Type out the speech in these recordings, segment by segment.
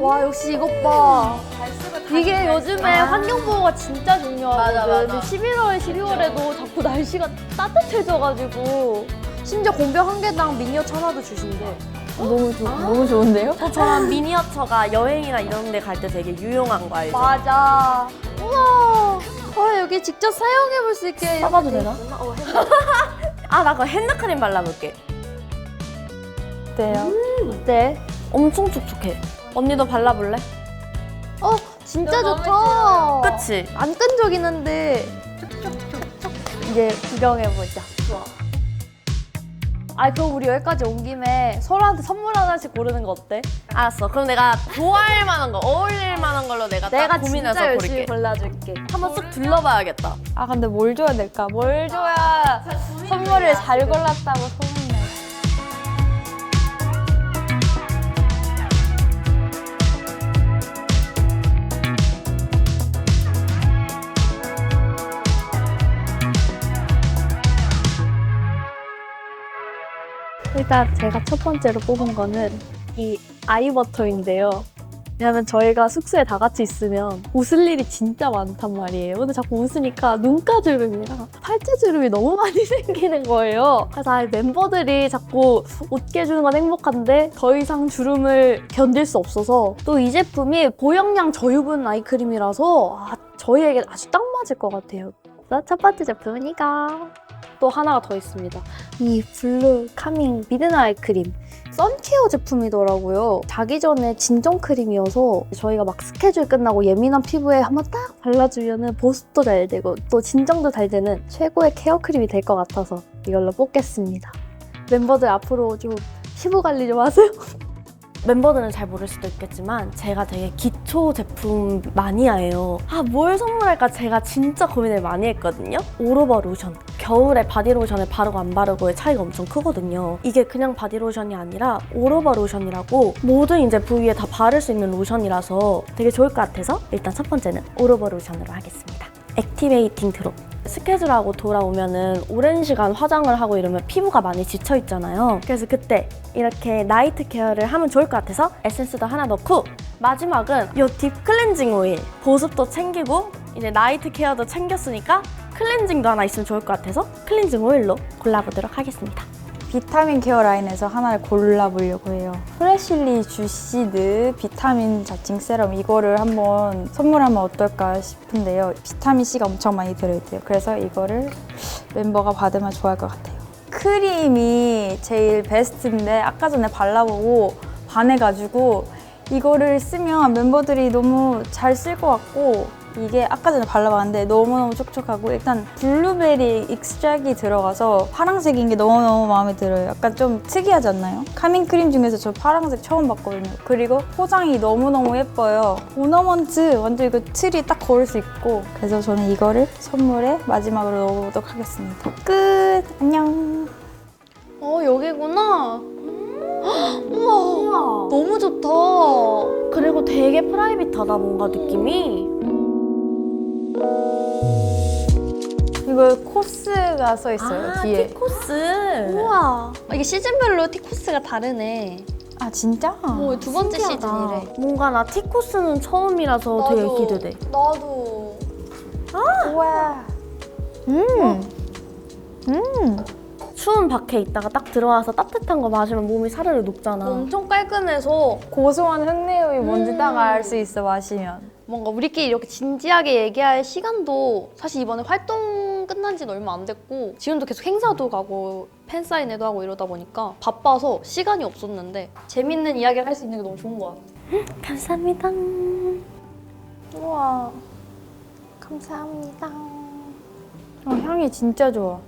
와 역시 이것 봐. 이게 요즘에 환경보호가 진짜 중요하거든. 맞아. 11월, 12월에도 자꾸 날씨가 따뜻해져가지고 심지어 공병 한 개당 미니어처 하나도 주신대. 너무 좋은데요? 또 저런 미니어처가 여행이나 이런 데 갈 때 되게 유용한 거 알죠? 맞아. 우와. 여기 직접 사용해볼 수 있게. 써봐도 이렇게 되나? 있구나. 아, 나 그거 핸드크림 발라볼게. 어때요? 어때? 엄청 촉촉해. 언니도 발라볼래? 진짜 좋다. 그치? 안 끈적이는데 이제 구경해보자. 좋아. 그럼 우리 여기까지 온 김에 서로한테 선물 하나씩 고르는 거 어때? 알았어. 그럼 내가 좋아할 만한 거, 어울릴 만한 걸로 내가 내가 딱 고민해서 진짜 열심히 고를게. 골라줄게. 한번 쓱 둘러봐야겠다. 아 근데 뭘 줘야 될까? 뭘 줘야 선물을 잘 골랐다고 소문내. 일단 제가 첫 번째로 뽑은 거는 이 아이버터인데요. 왜냐면 저희가 숙소에 다 같이 있으면 웃을 일이 진짜 많단 말이에요. 근데 자꾸 웃으니까 눈가주름이랑 팔자주름이 너무 많이 생기는 거예요. 그래서 멤버들이 자꾸 웃게 해주는 건 행복한데 더 이상 주름을 견딜 수 없어서 또 이 제품이 고영양 저유분 아이크림이라서 저희에게 아주 딱 맞을 것 같아요. 그래서 첫 번째 제품은 이거. 또 하나가 더 있습니다. 이 블루 카밍 미드나잇 크림. 선케어 제품이더라고요. 자기 전에 진정 크림이어서 저희가 막 스케줄 끝나고 예민한 피부에 한번 딱 발라주면 보습도 잘 되고 또 진정도 잘 되는 최고의 케어 크림이 될 것 같아서 이걸로 뽑겠습니다. 멤버들 앞으로 좀 피부 관리 좀 하세요. 멤버들은 잘 모를 수도 있겠지만 제가 되게 기초 제품 마니아예요. 뭘 선물할까 제가 진짜 고민을 많이 했거든요. 올오버 로션. 겨울에 바디로션을 바르고 안 바르고의 차이가 엄청 크거든요. 이게 그냥 바디로션이 아니라 올오버 로션이라고 모든 이제 부위에 다 바를 수 있는 로션이라서 되게 좋을 것 같아서 일단 첫 번째는 올오버 로션으로 하겠습니다. 액티베이팅 드롭. 스케줄하고 돌아오면은 오랜 시간 화장을 하고 이러면 피부가 많이 지쳐 있잖아요. 그래서 그때 이렇게 나이트 케어를 하면 좋을 것 같아서 에센스도 하나 넣고 마지막은 이 딥 클렌징 오일. 보습도 챙기고 이제 나이트 케어도 챙겼으니까 클렌징도 하나 있으면 좋을 것 같아서 클렌징 오일로 골라보도록 하겠습니다. 비타민 케어 라인에서 하나를 골라보려고 해요. 프레실리 주시드 비타민 자칭 세럼 이거를 한번 선물하면 어떨까 싶은데요. 비타민C가 엄청 많이 들어있대요. 그래서 이거를 멤버가 받으면 좋아할 것 같아요. 크림이 제일 베스트인데 아까 전에 발라보고 반해가지고 이거를 쓰면 멤버들이 너무 잘 쓸 것 같고 이게 아까 전에 발라봤는데 너무너무 촉촉하고 일단 블루베리 익스트랙이 들어가서 파란색인 게 너무너무 마음에 들어요. 약간 좀 특이하지 않나요? 카밍 크림 중에서 저 파란색 처음 봤거든요. 그리고 포장이 너무너무 예뻐요. 오너먼트 완전 이거 트리 딱 걸을 수 있고 그래서 저는 이거를 선물에 마지막으로 넣어보도록 하겠습니다. 끝! 안녕! 여기구나. 우와. 너무 좋다. 그리고 되게 프라이빗하다 뭔가 느낌이. 이거 코스가 써있어요, 뒤에. 티코스. 우와. 이게 시즌별로 티코스가 다르네. 아 진짜? 두 번째 신기하다. 시즌이래. 뭔가 나 티코스는 처음이라서 되게 기대돼. 나도. 우와. 추운 밖에 있다가 딱 들어와서 따뜻한 거 마시면 몸이 사르르 녹잖아. 엄청 깔끔해서 고소한 흙내음이 뭔지 딱 알 수 있어, 마시면. 뭔가 우리끼리 이렇게 진지하게 얘기할 시간도 사실 이번에 활동 끝난 지는 얼마 안 됐고 지금도 계속 행사도 가고 팬사인회도 하고 이러다 보니까 바빠서 시간이 없었는데 재밌는 이야기를 할 수 있는 게 너무 좋은 것 같아. 감사합니다. 우와. 감사합니다. 향이 진짜 좋아.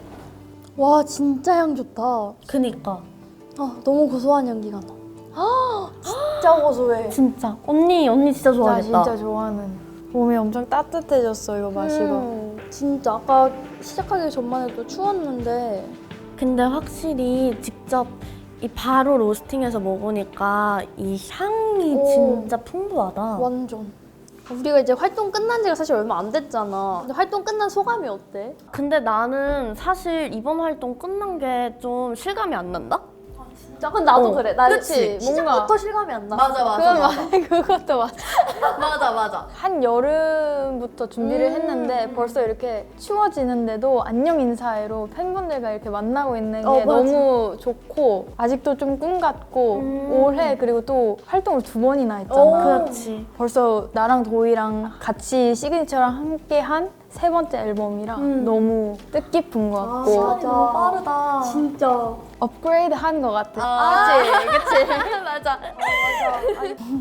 와 진짜 향 좋다. 그니까. 너무 고소한 향기가 나. 진짜 고소해. 진짜. 언니 진짜 나 좋아하겠다. 진짜 좋아하는. 몸이 엄청 따뜻해졌어, 이거 마시고. 진짜 아까 시작하기 전만 해도 추웠는데 근데 확실히 직접 이 바로 로스팅해서 먹으니까 이 향이 오. 진짜 풍부하다. 완전. 우리가 이제 활동 끝난 지가 사실 얼마 안 됐잖아. 근데 활동 끝난 소감이 어때? 근데 나는 사실 이번 활동 끝난 게 좀 실감이 안 난다? 진짜? 근데 나도 그래. 나 그치? 시작부터 실감이 안 나. 그것도 맞아. 맞아. 한 여름부터 준비를 했는데 벌써 이렇게 추워지는데도 안녕 인사회로 팬분들과 이렇게 만나고 있는 게 맞아. 너무 좋고 아직도 좀 꿈 같고 올해 그리고 또 활동을 2번이나 했잖아. 그렇지. 벌써 나랑 도희랑 같이 시그니처랑 함께 한 3번째 앨범이라 너무 뜻깊은 것 같고 시간이 너무 빠르다. 진짜. 업그레이드 한 것 같아. 그치. 맞아.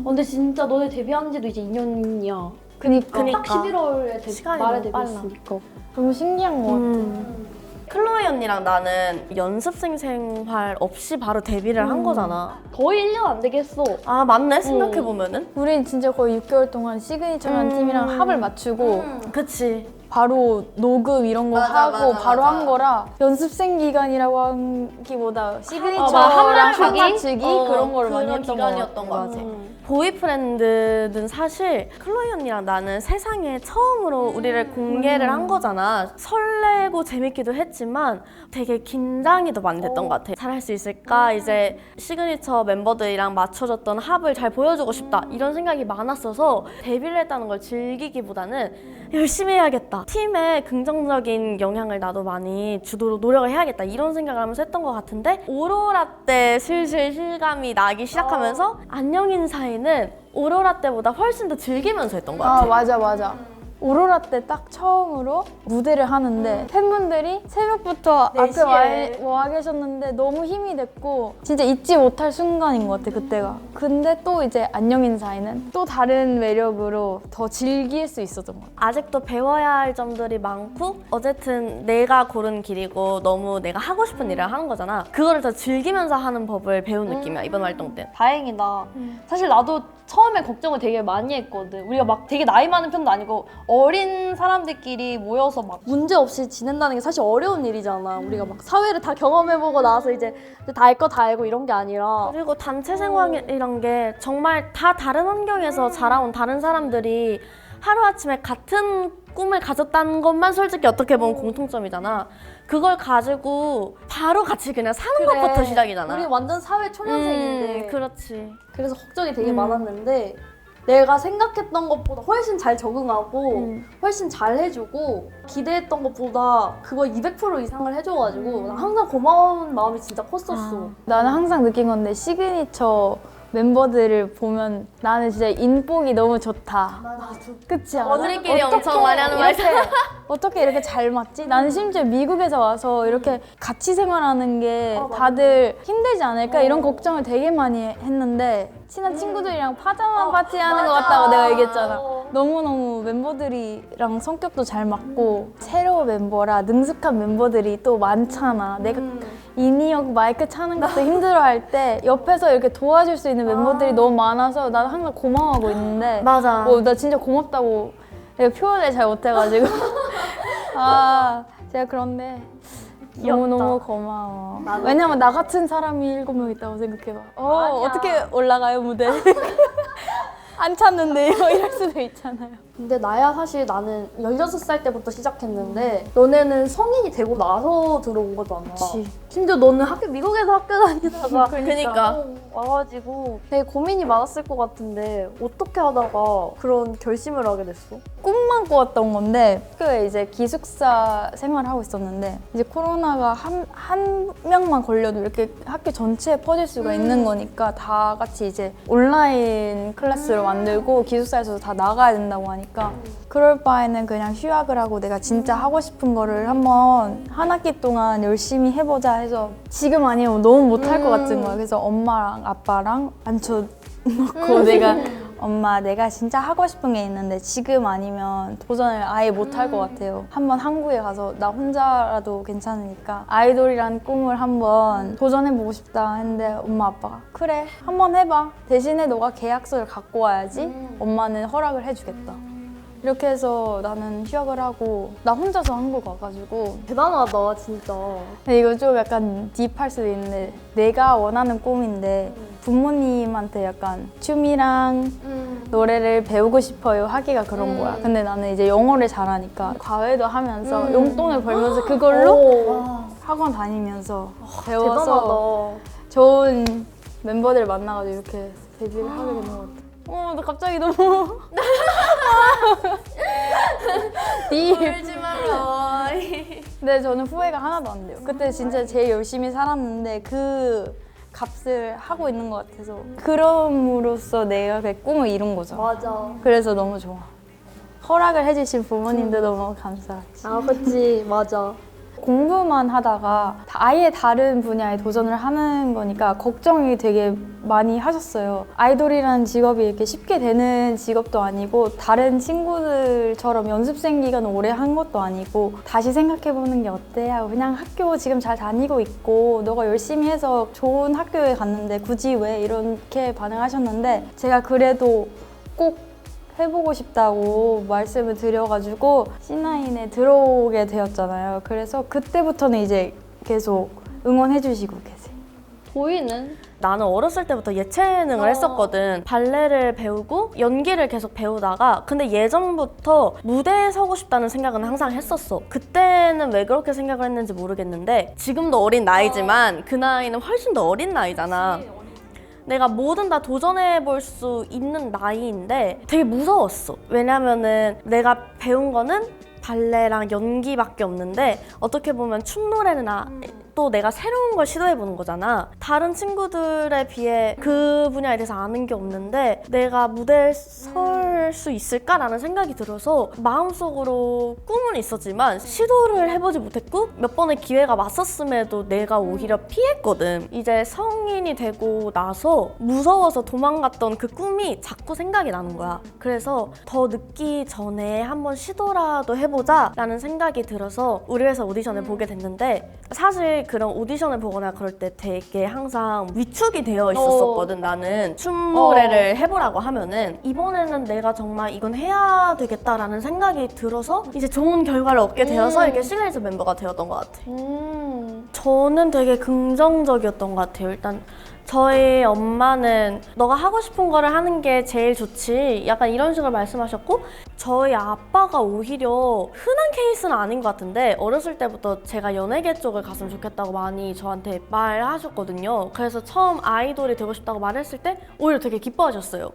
근데 진짜 너네 데뷔한 지도 이제 2년이야. 그니까 딱 11월에 시간이 말에 너무 빨라. 데뷔했으니까. 너무 신기한 것 같아. 클로이 언니랑 나는 연습생 생활 없이 바로 데뷔를 한 거잖아. 거의 1년 안 되게 했어. 아 맞네 생각해보면은. 우린 진짜 거의 6개월 동안 시그니처라는 팀이랑 합을 맞추고 그치. 바로 녹음 이런 거 맞아, 하고 맞아, 바로 맞아. 한 거라 연습생 기간이라고 하기보다 시그니처랑 한 합 맞추기 그런 거를 많이 그런 했던 기간이었던 것 것 같아. 같아. 보이프렌드는 사실 클로이 언니랑 나는 세상에 처음으로 우리를 공개를 한 거잖아. 설레고 재밌기도 했지만 되게 긴장이 더 많이 됐던 것 같아. 잘할 수 있을까? 이제 시그니처 멤버들이랑 맞춰졌던 합을 잘 보여주고 싶다. 이런 생각이 많았어서 데뷔를 했다는 걸 즐기기보다는 열심히 해야겠다. 팀에 긍정적인 영향을 나도 많이 주도록 노력을 해야겠다. 이런 생각을 하면서 했던 것 같은데 오로라 때 슬슬 실감이 나기 시작하면서 안녕 인사에는 오로라 때보다 훨씬 더 즐기면서 했던 것 같아. 아 맞아. 오로라 때 딱 처음으로 무대를 하는데 팬분들이 새벽부터 앞에 와 계셨는데 너무 힘이 됐고 진짜 잊지 못할 순간인 것 같아 그때가. 근데 또 이제 안녕 인사에는 또 다른 매력으로 더 즐길 수 있었던 것 같아. 아직도 배워야 할 점들이 많고 어쨌든 내가 고른 길이고 너무 내가 하고 싶은 일을 하는 거잖아. 그거를 더 즐기면서 하는 법을 배운 느낌이야 이번 활동 때. 다행이다. 사실 나도 처음에 걱정을 되게 많이 했거든. 우리가 막 되게 나이 많은 편도 아니고 어린 사람들끼리 모여서 막 문제 없이 지낸다는 게 사실 어려운 일이잖아. 우리가 막 사회를 다 경험해보고 나서 이제 다 알 거 다 알고 이런 게 아니라. 그리고 단체 생활이란 게 정말 다 다른 환경에서 자라온 다른 사람들이 하루아침에 같은 꿈을 가졌다는 것만 솔직히 어떻게 보면 공통점이잖아. 그걸 가지고 바로 같이 그냥 사는 것부터 시작이잖아. 우리 완전 사회 초년생인데. 그렇지. 그래서 걱정이 되게 많았는데 내가 생각했던 것보다 훨씬 잘 적응하고 훨씬 잘 해주고 기대했던 것보다 그거 200% 이상을 해줘가지고 나 항상 고마운 마음이 진짜 컸었어. 나는 항상 느낀 건데 시그니처 멤버들을 보면 나는 진짜 인복이 너무 좋다. 그치 않아? 우리끼리 엄청 많이 하는 말이야. 어떻게 이렇게 잘 맞지? 나는 심지어 미국에서 와서 이렇게 같이 생활하는 게 다들 힘들지 않을까? 이런 걱정을 되게 많이 했는데 친한 친구들이랑 파자마 파티하는 것 같다고 내가 얘기했잖아. 너무너무 멤버들이랑 성격도 잘 맞고 새로운 멤버라 능숙한 멤버들이 또 많잖아. 내가 인이어 마이크 차는 것도 힘들어할 때 옆에서 이렇게 도와줄 수 있는 멤버들이 너무 많아서 나는 항상 고마워하고 있는데 맞아. 나 진짜 고맙다고 내가 표현을 잘 못해가지고 제가 그런데 너무너무 고마워. 왜냐면 나 같은 사람이 7명 있다고 생각해봐. 어떻게 올라가요 무대? 안 찼는데요? 이럴 수도 있잖아요. 근데 나야 사실 나는 16살 때부터 시작했는데 너네는 성인이 되고 나서 들어온 거잖아. 그치. 심지어 너는 미국에서 학교 다니다가 그니까. 와가지고 되게 고민이 많았을 것 같은데 어떻게 하다가 그런 결심을 하게 됐어? 꿈만 꾸었던 건데 학교에 이제 기숙사 생활을 하고 있었는데 이제 코로나가 한 명만 걸려도 이렇게 학교 전체에 퍼질 수가 있는 거니까 다 같이 이제 온라인 클래스로 만들고 기숙사에서 다 나가야 된다고 하니까 그럴 바에는 그냥 휴학을 하고 내가 진짜 하고 싶은 거를 한번 한 학기 동안 열심히 해보자 해서 지금 아니면 너무 못할 것 같은 거야. 그래서 엄마랑 아빠랑 앉혀놓고 엄마 내가 진짜 하고 싶은 게 있는데 지금 아니면 도전을 아예 못할 것 같아요. 한번 한국에 가서 나 혼자라도 괜찮으니까 아이돌이란 꿈을 한번 도전해보고 싶다 했는데 엄마 아빠가 그래 한번 해봐. 대신에 너가 계약서를 갖고 와야지 엄마는 허락을 해주겠다. 이렇게 해서 나는 휴학을 하고 나 혼자서 한국 와가지고 대단하다 진짜. 근데 이거 좀 약간 딥할 수도 있는데 내가 원하는 꿈인데 부모님한테 약간 춤이랑 노래를 배우고 싶어요 하기가 그런 거야. 근데 나는 이제 영어를 잘하니까 과외도 하면서 용돈을 벌면서 그걸로 학원 다니면서 배워서 대단하다. 좋은 멤버들 만나가지고 이렇게 데뷔를 하게 되는 것 같아요. 나 갑자기 너무 딥. 울지 말라. 근데 저는 후회가 하나도 안 돼요. 그때 진짜 제일 열심히 살았는데 그 값을 하고 있는 것 같아서 그럼으로써 내가 그 꿈을 이룬 거죠. 맞아. 그래서 너무 좋아. 허락을 해주신 부모님도 너무 감사하지. 아, 그치. 맞아. 공부만 하다가 아예 다른 분야에 도전을 하는 거니까 걱정이 되게 많이 하셨어요. 아이돌이라는 직업이 이렇게 쉽게 되는 직업도 아니고 다른 친구들처럼 연습생 기간을 오래 한 것도 아니고 다시 생각해보는 게 어때? 하고 그냥 학교 지금 잘 다니고 있고 너가 열심히 해서 좋은 학교에 갔는데 굳이 왜 이렇게 반응하셨는데 제가 그래도 꼭 해보고 싶다고 말씀을 드려가지고 C9에 들어오게 되었잖아요. 그래서 그때부터는 이제 계속 응원해주시고 계세요. 보이는? 나는 어렸을 때부터 예체능을 했었거든. 발레를 배우고 연기를 계속 배우다가 근데 예전부터 무대에 서고 싶다는 생각은 항상 했었어. 그때는 왜 그렇게 생각을 했는지 모르겠는데 지금도 어린 나이지만 그 나이는 훨씬 더 어린 나이잖아. 내가 뭐든 다 도전해볼 수 있는 나이인데 되게 무서웠어. 왜냐면은 내가 배운 거는 발레랑 연기밖에 없는데 어떻게 보면 춤, 노래는 또 내가 새로운 걸 시도해보는 거잖아. 다른 친구들에 비해 그 분야에 대해서 아는 게 없는데 내가 무대에 설 수 있을까라는 생각이 들어서 마음속으로 꿈은 있었지만 시도를 해보지 못했고 몇 번의 기회가 왔었음에도 내가 오히려 피했거든. 이제 성인이 되고 나서 무서워서 도망갔던 그 꿈이 자꾸 생각이 나는 거야. 그래서 더 늦기 전에 한번 시도라도 해보자 라는 생각이 들어서 우리 회사 오디션을 보게 됐는데 사실 그런 오디션을 보거나 그럴 때 되게 항상 위축이 되어 있었거든. 나는 춤 노래를 해보라고 하면은 이번에는 내가 정말 이건 해야 되겠다라는 생각이 들어서 이제 좋은 결과를 얻게 되어서 이렇게 시그니처 멤버가 되었던 것 같아. 저는 되게 긍정적이었던 것 같아요. 일단 저희 엄마는 너가 하고 싶은 거를 하는 게 제일 좋지 약간 이런 식으로 말씀하셨고 저희 아빠가 오히려 흔한 케이스는 아닌 것 같은데 어렸을 때부터 제가 연예계 쪽을 갔으면 좋겠다고 많이 저한테 말하셨거든요. 그래서 처음 아이돌이 되고 싶다고 말했을 때 오히려 되게 기뻐하셨어요.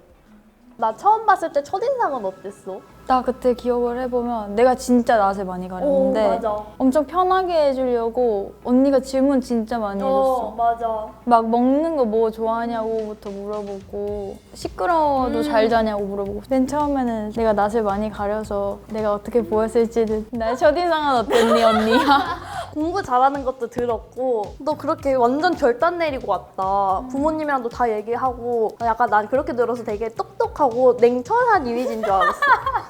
나 처음 봤을 때 첫인상은 어땠어? 나 그때 기억을 해보면 내가 진짜 낯을 많이 가렸는데 맞아. 엄청 편하게 해주려고 언니가 질문 진짜 많이 해줬어. 맞아. 막 먹는 거 뭐 좋아하냐고부터 물어보고 시끄러워도 잘 자냐고 물어보고 맨 처음에는 내가 낯을 많이 가려서 내가 어떻게 보였을지는 나의 첫인상은 어땠니 언니야? 공부 잘하는 것도 들었고 너 그렇게 완전 결단 내리고 왔다. 부모님이랑도 다 얘기하고 약간 난 그렇게 들어서 되게 똑똑하고 냉철한 이미지인 줄 알았어.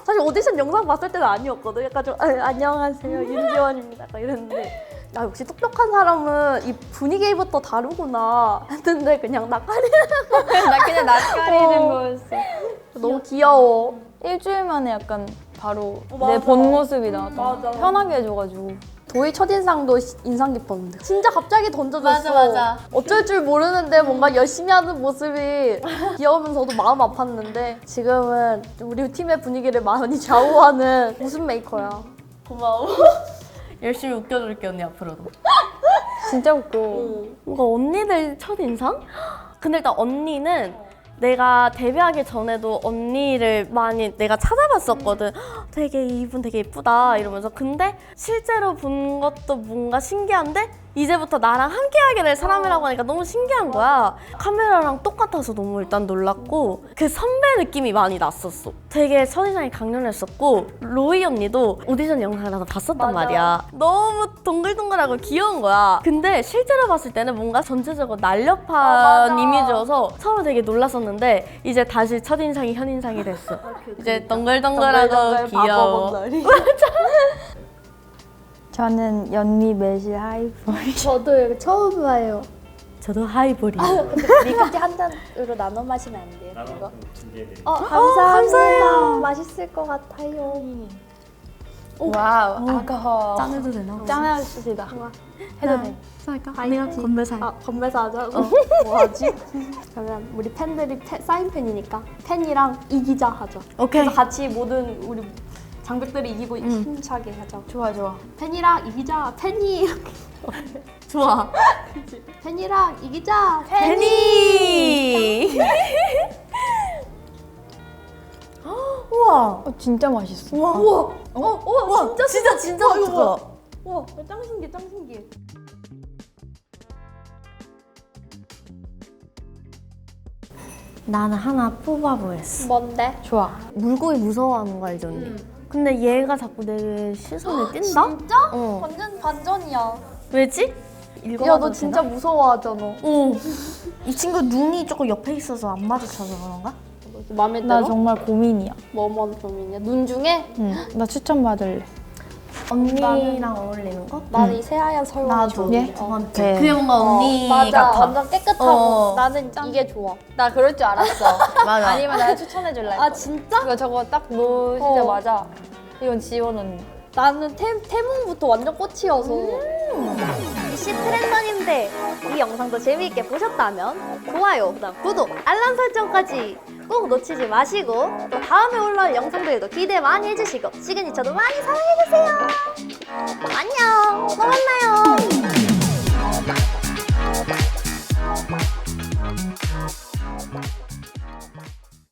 사실 오디션 영상 봤을 때는 아니었거든. 약간 좀 안녕하세요 윤지원입니다 약간 이랬는데 야 역시 똑똑한 사람은 이 분위기부터 다르구나 했는데 그냥 낯가리는 나 그냥 낯가리는 거였어. 너무 귀여워. 일주일 만에 약간 바로 맞아. 내 본 모습이 나왔다. 맞아. 편하게 해줘가지고. 도희 첫인상도 인상 깊었는데 진짜 갑자기 던져줬어. 어쩔 줄 모르는데 뭔가 열심히 하는 모습이 귀여우면서도 마음 아팠는데 지금은 우리 팀의 분위기를 많이 좌우하는 웃음 메이커야. 고마워. 열심히 웃겨줄게 언니 앞으로도. 진짜 웃겨. 뭔가 언니들 첫인상? 근데 일단 언니는 내가 데뷔하기 전에도 언니를 많이 내가 찾아봤었거든. 되게 이분 되게 예쁘다 이러면서. 근데 실제로 본 것도 뭔가 신기한데 이제부터 나랑 함께하게 될 사람이라고 하니까 너무 신기한 거야. 카메라랑 똑같아서 너무 일단 놀랐고 그 선배 느낌이 많이 났었어. 되게 첫인상이 강렬했었고 로이 언니도 오디션 영상을 나도 봤었단 말이야. 너무 동글동글하고 귀여운 거야. 근데 실제로 봤을 때는 뭔가 전체적으로 날렵한 이미지여서 처음에 되게 놀랐었는데 이제 다시 첫인상이 현인상이 됐어. 이제 동글동글하고 귀여워. 저는 연미 매실 하이보이. 저도 여기 처음 봐요. 저도 하이볼이. 밀크티 한 잔으로 나눠 마시면 안 돼요? 이거? 준비해드릴게요. 감사합니다. 감사해요. 맛있을 것 같아요. 와우, 알코올. 짠해도 되나? 짠합시다. 해도 돼. 살까? 내가 건배사해. 건배사 하자고? 뭐하지? 그러면 우리 팬들이 사인팬이니까 팬이랑 이기자 하자. 오케이. 그래서 같이 모든 우리 장벽들이 이기고 힘차게 하자. 좋아 좋아. 팬이랑 이기자. 팬이 좋아. 팬이랑 이기자. 베니. 우와. 진짜 맛있어. 우와. 우와. 진짜 맛있어. 우와, 짱 신기해, 짱 신기해. 나는 하나 뽑아보겠어. 뭔데? 좋아. 물고기 무서워하는 거 알지 언니? 근데 얘가 자꾸 내 시선에 띈다? 진짜? 어. 완전 반전이야. 왜지? 야, 너 진짜 무서워하잖아. 어. 이 친구 눈이 조금 옆에 있어서 안 마주쳐서 그런가? 마음에 들어? 나 정말 고민이야. 뭐뭐 고민이야? 눈 중에? 응. 나 추천 받을래. 언니랑 어울리는 거? 나는 이 새하얀 설화 나도 좋아. 예? 두 번째. 네. 그게 뭔가 언니 맞아. 같아. 완전 깨끗하고. 어. 나는 이게 좋아. 나 그럴 줄 알았어. 맞아. 아니면 내가 추천해줄래? 아, 진짜? 이거 저거 딱 놓으시자마자 이건 지원 언니. 나는 태몽부터 완전 꽃이어서. 이씨 트렌더님들 이 영상도 재미있게 보셨다면 좋아요, 그다음 구독, 알람 설정까지 꼭 놓치지 마시고 또 다음에 올라올 영상들도 기대 많이 해주시고 시그니처도 많이 사랑해주세요. 안녕, 또 만나요.